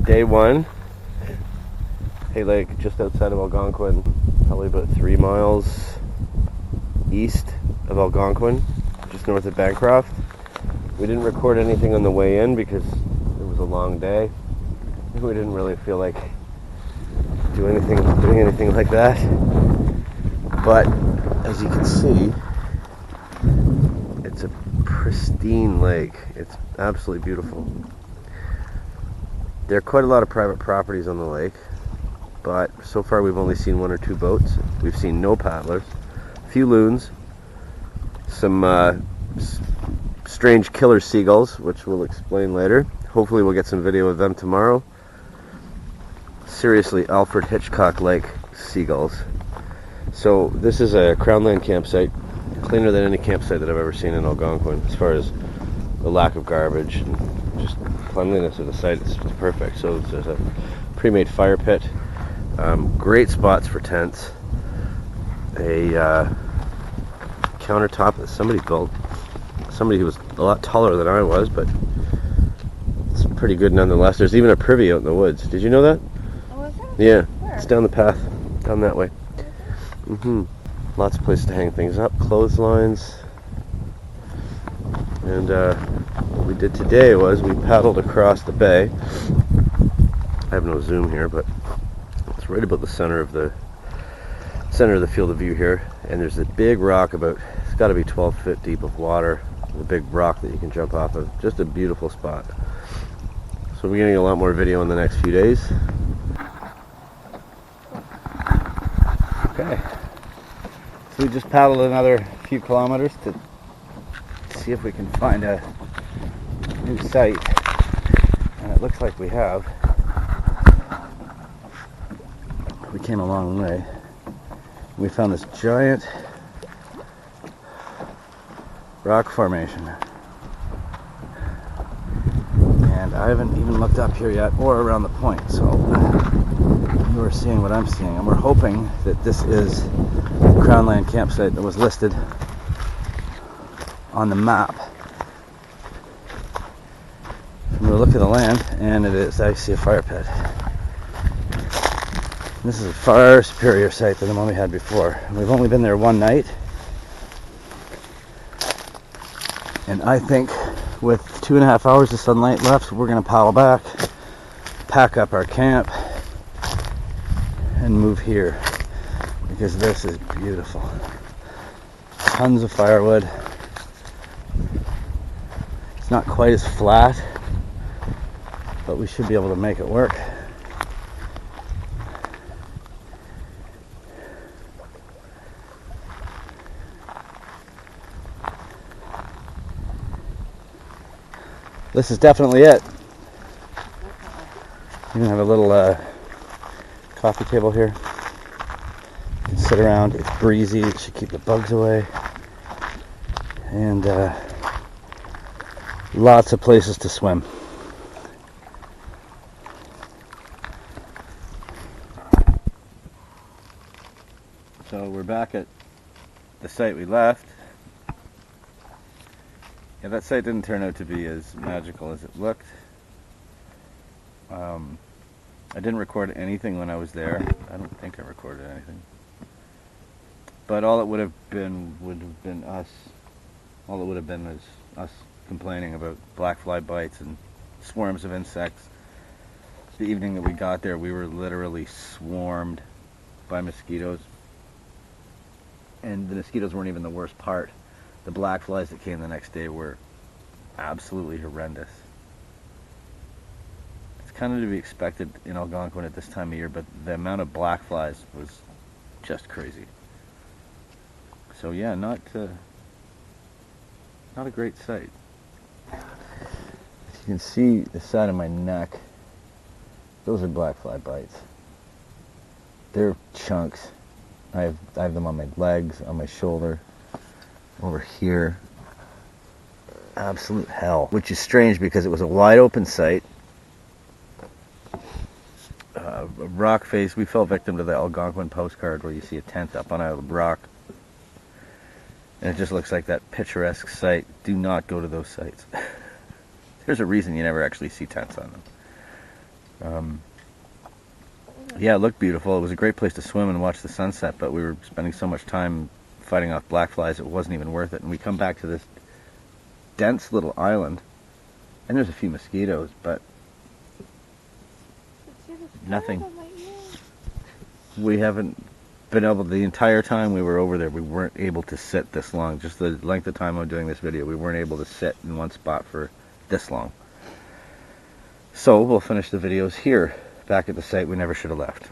Day one, Hay Lake, just outside of Algonquin, probably about 3 miles east of Algonquin, just north of Bancroft. We didn't record anything on the way in because it was a long day. We didn't really feel like doing anything like that. But as you can see, it's a pristine lake. It's absolutely beautiful. There are quite a lot of private properties on the lake, but so far we've only seen 1 or 2 boats. We've seen no paddlers, a few loons, some strange killer seagulls, which we'll explain later. Hopefully we'll get some video of them tomorrow. Seriously, Alfred Hitchcock-like seagulls. So this is a Crownland campsite, cleaner than any campsite that I've ever seen in Algonquin, as far as the lack of garbage and just cleanliness of the site. It's perfect. So there's a pre-made fire pit, great spots for tents, a countertop that somebody built, somebody who was a lot taller than I was, but it's pretty good nonetheless. There's even a privy out in the woods. Did you know that? Oh, is there? Yeah, Where? it's down the path, down that way. Lots of places to hang things up, clotheslines. And what we did today was we paddled across the bay. I have no zoom here, but it's right about the center of the field of view here. And there's a big rock, it's got to be 12 feet deep of water. A big rock that you can jump off of. Just a beautiful spot. So we're getting a lot more video in the next few days. Okay, so we just paddled another few kilometers to see if we can find a new site, and it looks like we have. We came a long way. We found this giant rock formation, and I haven't even looked up here yet or around the point, so you are seeing what I'm seeing, and we're hoping that this is the Crownland campsite that was listed on the map. And we'll look at the land, and it is actually a fire pit. This is a far superior site than the one we had before. We've only been there one night, and I think with 2.5 hours of sunlight left, we're going to paddle back, pack up our camp, and move here, because this is beautiful. Tons of firewood. It's not quite as flat, but we should be able to make it work. This is definitely it. You can have a little coffee table here. You can sit around. It's breezy. It should keep the bugs away. And lots of places to swim. So we're back at the site we left. Yeah, that site didn't turn out to be as magical as it looked. I didn't record anything when I was there. I don't think I recorded anything. But all it would have been us. All it would have been is us complaining about black fly bites and swarms of insects. The evening that we got there, we were literally swarmed by mosquitoes. And the mosquitoes weren't even the worst part. The black flies that came the next day were absolutely horrendous. It's kind of to be expected in Algonquin at this time of year, but the amount of black flies was just crazy. So yeah, not a great sight. As you can see the side of my neck, those are black fly bites. They're chunks. I have them on my legs, on my shoulder, over here. Absolute hell. Which is strange because it was a wide open site. A rock face. We fell victim to the Algonquin postcard where you see a tent up on a rock. And it just looks like that picturesque site. Do not go to those sites. There's a reason you never actually see tents on them. Yeah, it looked beautiful. It was a great place to swim and watch the sunset, but we were spending so much time fighting off black flies it wasn't even worth it. And we come back to this dense little island, and there's a few mosquitoes, but nothing. We haven't been able, the entire time we were over there, we weren't able to sit this long. Just the length of time I'm doing this video, we weren't able to sit in one spot for this long. So we'll finish the videos here, back at the site we never should have left.